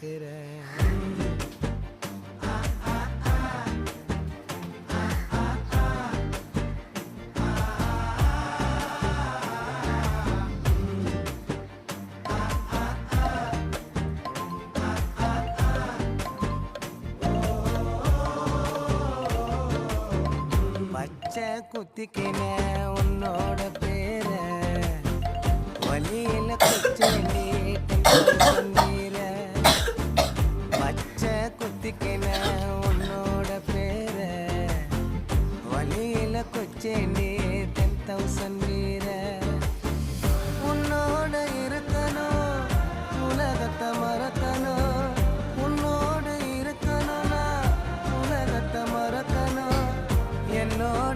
கேட்கிறேன். பச்சை குத்திக்கின உன்னோட பேர வழியில குச்சேண்டி சொன்னீர. பச்சை குத்திக்கின உன்னோட பேர வழியில குச்சேண்டி 10,000 வீர. உன்னோட இருக்கணும் உலகத்தை மறக்க